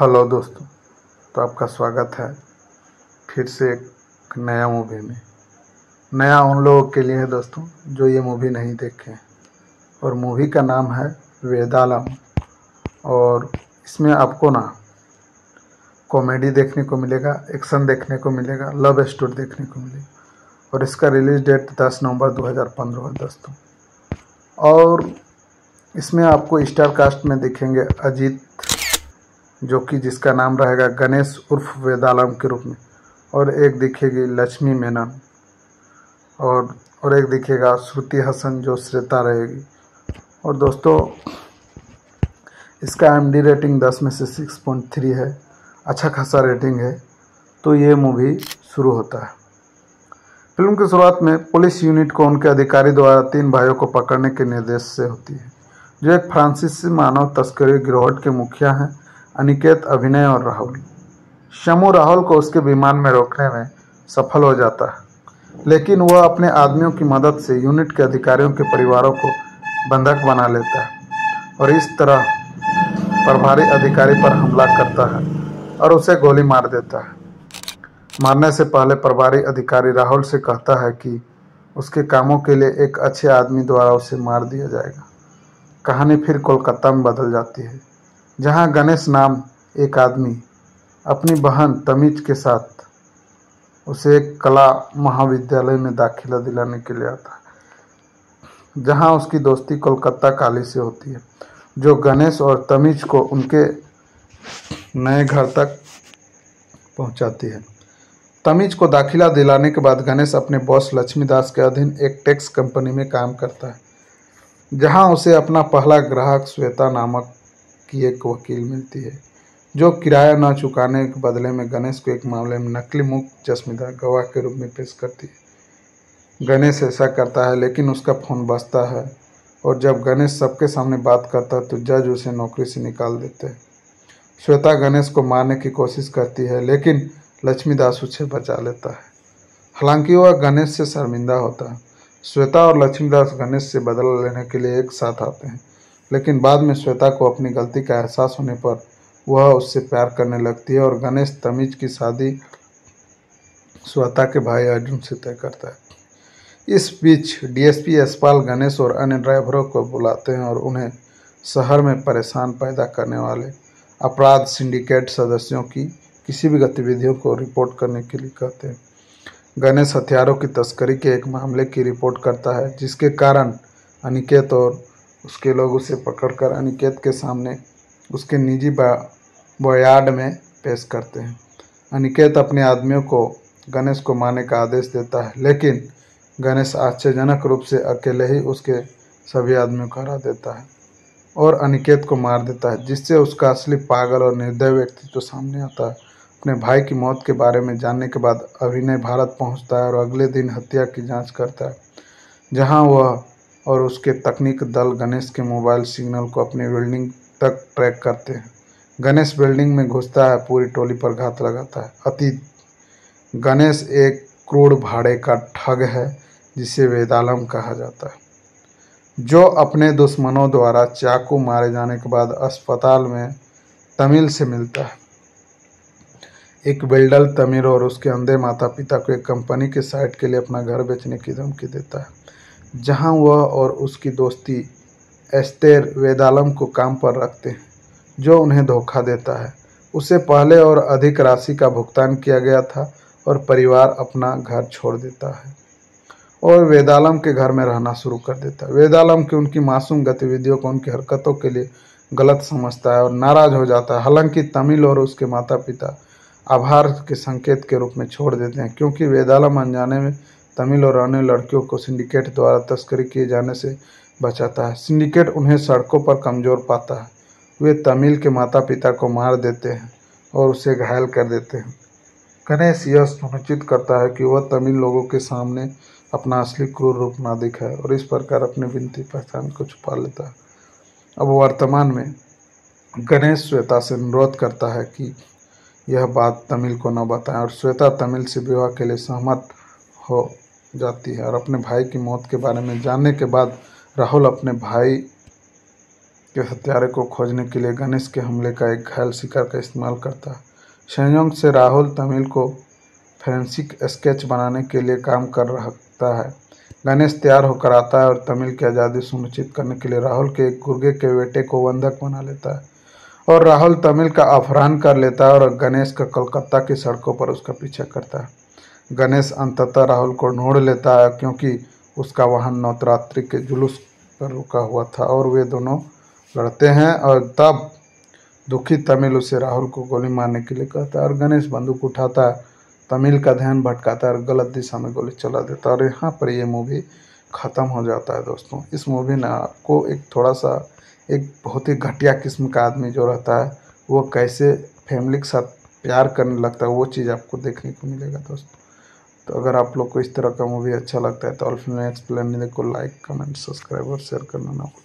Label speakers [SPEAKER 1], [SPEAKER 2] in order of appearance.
[SPEAKER 1] Hello दोस्तों। तो आपका स्वागत है फिर से एक नया मूवी में। नया उन लोगों के लिए है दोस्तों जो ये मूवी नहीं देखे, और मूवी का नाम है वेदालम। और इसमें आपको ना कॉमेडी देखने को मिलेगा, एक्शन देखने को मिलेगा, लव स्टोरी देखने को मिलेगा। और इसका रिलीज डेट 10 नवंबर 2015 है दोस्तों। और इसमें आपको स्टार कास्ट में दिखेंगे अजीत, जो कि जिसका नाम रहेगा गणेश उर्फ वेदालम के रूप में, और एक दिखेगी लक्ष्मी मेनन, और एक दिखेगा श्रुति हसन जो श्वेता रहेगी। और दोस्तों इसका एमडी रेटिंग 10 में से 6.3 है, अच्छा खासा रेटिंग है। तो ये मूवी शुरू होता है। फिल्म की शुरुआत में पुलिस यूनिट को उनके अधिकारी द्वारा 3 भाइयों को पकड़ने के निर्देश से होती है, जो एक फ्रांसीसी मानव तस्करी गिरोह के मुखिया हैं, अनिकेत, अभिनय और राहुल। शमू राहुल को उसके विमान में रोकने में सफल हो जाता है, लेकिन वह अपने आदमियों की मदद से यूनिट के अधिकारियों के परिवारों को बंधक बना लेता है और इस तरह प्रभारी अधिकारी पर हमला करता है और उसे गोली मार देता है। मारने से पहले प्रभारी अधिकारी राहुल से कहता है कि उसके कामों के लिए एक अच्छे आदमी द्वारा उसे मार दिया जाएगा। कहानी फिर कोलकाता में बदल जाती है, जहां गणेश नाम एक आदमी अपनी बहन तमीज के साथ उसे एक कला महाविद्यालय में दाखिला दिलाने के लिए आता है, जहां उसकी दोस्ती कोलकाता काली से होती है, जो गणेश और तमीज को उनके नए घर तक पहुंचाती है। तमीज को दाखिला दिलाने के बाद गणेश अपने बॉस लक्ष्मीदास के अधीन एक टैक्स कंपनी में काम करता है, जहां उसे अपना पहला ग्राहक श्वेता नामक की एक वकील मिलती है, जो किराया न चुकाने के बदले में गणेश को एक मामले में नकली मुक्त चश्मदीद गवाह के रूप में पेश करती है। गणेश ऐसा करता है, लेकिन उसका फोन बजता है, और जब गणेश सबके सामने बात करता है तो जज उसे नौकरी से निकाल देते हैं। श्वेता गणेश को मारने की कोशिश करती है, लेकिन लक्ष्मीदास उसे बचा लेता है। हालांकि वह गणेश से शर्मिंदा होता है। श्वेता और लक्ष्मीदास गणेश से बदला लेने के लिए एक साथ आते हैं, लेकिन बाद में श्वेता को अपनी गलती का एहसास होने पर वह उससे प्यार करने लगती है, और गणेश तमीज की शादी श्वेता के भाई अर्जुन से तय करता है। इस बीच डीएसपी यशपाल गणेश और अन्य ड्राइवरों को बुलाते हैं और उन्हें शहर में परेशान पैदा करने वाले अपराध सिंडिकेट सदस्यों की किसी भी गतिविधियों को रिपोर्ट करने के लिए कहते हैं। गणेश हथियारों की तस्करी के एक मामले की रिपोर्ट करता है, जिसके कारण अनिकेत और उसके लोग उसे पकड़कर अनिकेत के सामने उसके निजी बयार्ड में पेश करते हैं। अनिकेत अपने आदमियों को गणेश को मारने का आदेश देता है, लेकिन गणेश आश्चर्यजनक रूप से अकेले ही उसके सभी आदमियों को हरा देता है और अनिकेत को मार देता है, जिससे उसका असली पागल और निर्दय व्यक्तित्व सामने आता है। अपने भाई की मौत के बारे में जानने के बाद अभिनय भारत पहुंचता है और अगले दिन हत्या की जांच करता है, जहां वह और उसके तकनीक दल गणेश के मोबाइल सिग्नल को अपनी बिल्डिंग तक ट्रैक करते हैं। गणेश बिल्डिंग में घुसता है, पूरी टोली पर घात लगाता है। अतीत: गणेश एक क्रूर भाड़े का ठग है जिसे वेदालम कहा जाता है, जो अपने दुश्मनों द्वारा चाकू मारे जाने के बाद अस्पताल में तमिल से मिलता है। एक बिल्डर तमिल और उसके अंधे माता पिता को एक कंपनी के साइट के लिए अपना घर बेचने की धमकी देता है, जहां वह और उसकी दोस्ती एस्तेर वेदालम को काम पर रखते हैं, जो उन्हें धोखा देता है। उसे पहले और अधिक राशि का भुगतान किया गया था और परिवार अपना घर छोड़ देता है और वेदालम के घर में रहना शुरू कर देता है। वेदालम की उनकी मासूम गतिविधियों को उनकी हरकतों के लिए गलत समझता है और नाराज हो जाता है। हालांकि तमिल और उसके माता पिता आभार के संकेत के रूप में छोड़ देते हैं, क्योंकि वेदालम अनजाने में तमिल और अन्य लड़कियों को सिंडिकेट द्वारा तस्करी किए जाने से बचाता है। सिंडिकेट उन्हें सड़कों पर कमजोर पाता है। वे तमिल के माता पिता को मार देते हैं और उसे घायल कर देते हैं। गणेश यह सुनिश्चित करता है कि वह तमिल लोगों के सामने अपना असली क्रूर रूप ना दिखाए और इस प्रकार अपनी विनती पहचान को छुपा लेता है। अब वर्तमान में गणेश श्वेता से अनुरोध करता है कि यह बात तमिल को न बताएं, और श्वेता तमिल से विवाह के लिए सहमत हो जाती है। और अपने भाई की मौत के बारे में जानने के बाद राहुल अपने भाई के हत्यारे को खोजने के लिए गणेश के हमले का एक घायल शिकार का इस्तेमाल करता है। संयोग से राहुल तमिल को फोरेंसिक स्केच बनाने के लिए काम कर रखता है। गणेश तैयार होकर आता है और तमिल की आज़ादी सुनिश्चित करने के लिए राहुल के एक गुर्गे के बेटे को बंधक बना लेता है और राहुल तमिल का अपहरण कर लेता है और गणेश का कलकत्ता की सड़कों पर उसका पीछा करता है। गणेश अंततः राहुल को ढूंढ लेता है क्योंकि उसका वाहन नवरात्रि के जुलूस पर रुका हुआ था और वे दोनों लड़ते हैं और तब दुखी तमिल उसे राहुल को गोली मारने के लिए कहता है और गणेश बंदूक उठाता है, तमिल का ध्यान भटकाता है और गलत दिशा में गोली चला देता है और यहाँ पर ये मूवी ख़त्म हो जाता है। दोस्तों, इस मूवी ने आपको एक थोड़ा सा एक बहुत ही घटिया किस्म का आदमी जो रहता है वो कैसे फैमिली के साथ प्यार करने लगता है, वो चीज़ आपको देखने को मिलेगा। दोस्तों, तो अगर आप लोग को इस तरह का मूवी अच्छा लगता है तो ऑल फिल्म एक्सप्लेन को लाइक, कमेंट, सब्सक्राइब और शेयर करना ना भूलें।